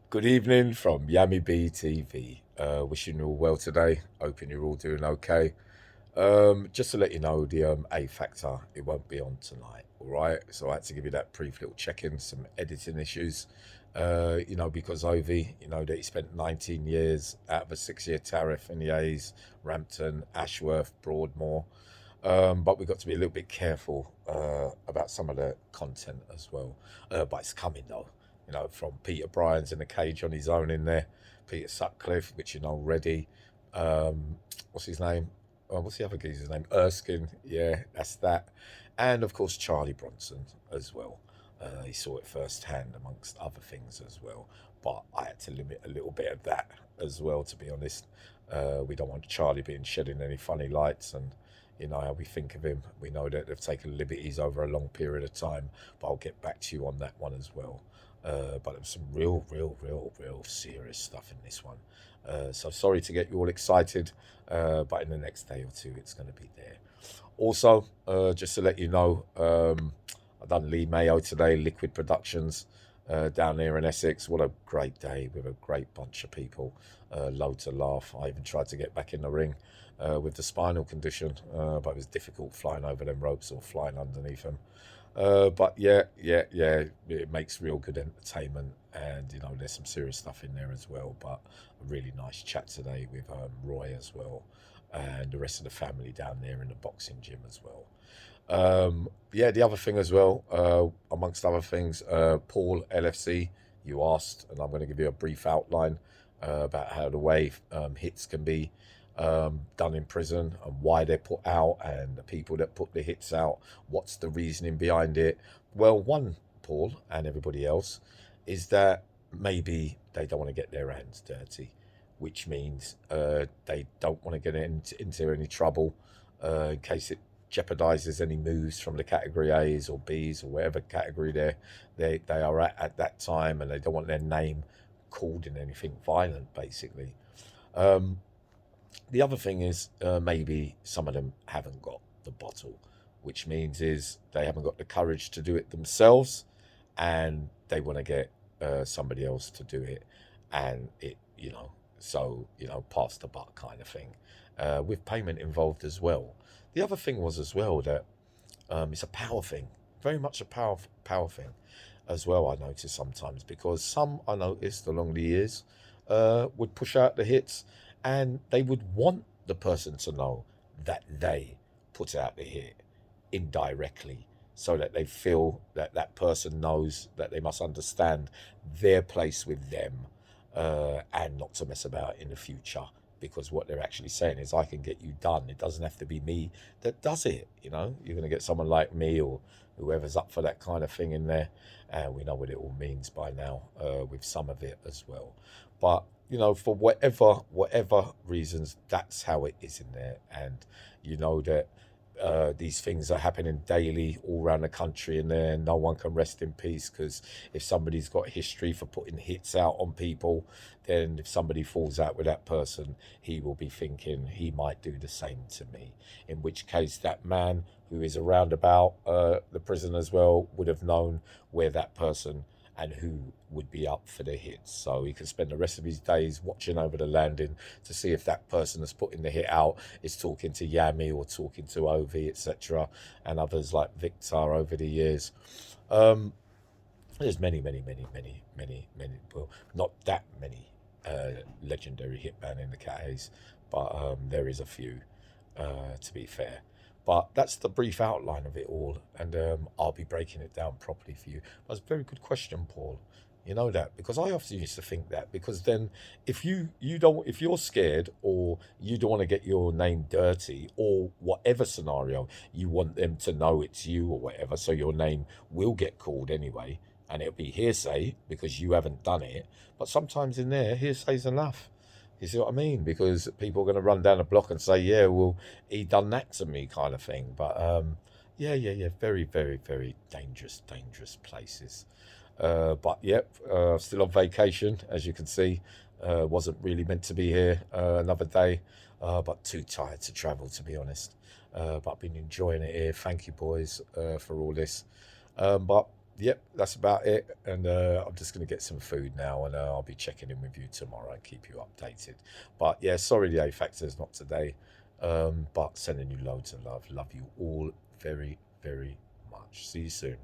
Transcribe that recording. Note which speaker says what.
Speaker 1: Good evening from Yummy B TV. Wishing you all well today. Hoping you're all doing okay. Just to let you know, the A Factor, it won't be on tonight. All right. So I had to give you that brief little check-in, some editing issues. Because Ovi, that he spent 19 years out of a 6-year tariff in the A's, Rampton, Ashworth, Broadmoor. But we've got to be a little bit careful about some of the content as well. But it's coming though, from Peter Bryan's in the cage on his own in there, Peter Sutcliffe, which you know already. What's his name? What's the other geezer's name? Erskine. Yeah, that's that. And of course, Charlie Bronson as well. He saw it firsthand, amongst other things as well. But I had to limit a little bit of that as well, to be honest. We don't want Charlie being shedding any funny lights, and you know how we think of him. We know that they've taken liberties over a long period of time, but I'll get back to you on that one as well. But there's some real serious stuff in this one. So sorry to get you all excited, but in the next day or two, it's going to be there. Also, just to let you know, I've done Lee Mayo today, Liquid Productions, down there in Essex. What a great day with a great bunch of people. Loads to laugh. I even tried to get back in the ring with the spinal condition, but it was difficult flying over them ropes or flying underneath them. But yeah, it makes real good entertainment, and there's some serious stuff in there as well. But a really nice chat today with Roy as well, and the rest of the family down there in the boxing gym as well. Yeah, the other thing as well, amongst other things, Paul LFC, you asked, and I'm going to give you a brief outline about how the way hits can be done in prison and why they're put out, and the people that put the hits out, what's the reasoning behind it. Well, one, Paul and everybody else, is that maybe they don't want to get their hands dirty, which means they don't want to get into any trouble in case it jeopardizes any moves from the category A's or B's or whatever category they are at that time, and they don't want their name called in anything violent, basically. Um, the other thing is maybe some of them haven't got the bottle, which means is they haven't got the courage to do it themselves, and they want to get somebody else to do it, and pass the buck kind of thing, with payment involved as well. The other thing was as well that it's a power thing, very much a power thing as well. I notice sometimes because some I noticed along the years would push out the hits, and they would want the person to know that they put out the hit indirectly, so that they feel that that person knows that they must understand their place with them, and not to mess about in the future. Because what they're actually saying is, I can get you done. It doesn't have to be me that does it. You're going to get someone like me or whoever's up for that kind of thing in there. And we know what it all means by now, with some of it as well. But for whatever reasons, that's how it is in there. And you know that these things are happening daily all around the country, and there no one can rest in peace, because if somebody's got history for putting hits out on people, then if somebody falls out with that person, he will be thinking he might do the same to me, in which case that man who is around about the prison as well would have known where that person and who would be up for the hits. So he can spend the rest of his days watching over the landing to see if that person that's putting the hit out is talking to Yami or talking to Ovi, etc., and others like Victor over the years. Um, there's many, well, not that many legendary hitman in the Cates, but there is a few, to be fair. But that's the brief outline of it all, and I'll be breaking it down properly for you. That's a very good question, Paul. You know that, because I often used to think that, because then if you're scared, or you don't want to get your name dirty, or whatever scenario, you want them to know it's you or whatever, so your name will get called anyway, and it'll be hearsay because you haven't done it. But sometimes in there, hearsay's enough. You see what I mean? Because people are going to run down the block and say, "Yeah, well, he done that to me," kind of thing. But yeah. Very dangerous places. But yep, still on vacation, as you can see. Wasn't really meant to be here another day, but too tired to travel, to be honest. But I've been enjoying it here. Thank you, boys, for all this. But Yep, that's about it. And I'm just going to get some food now, and I'll be checking in with you tomorrow and keep you updated. But yeah, sorry the A Factor's not today, but sending you loads of love. Love you all very, very much. See you soon.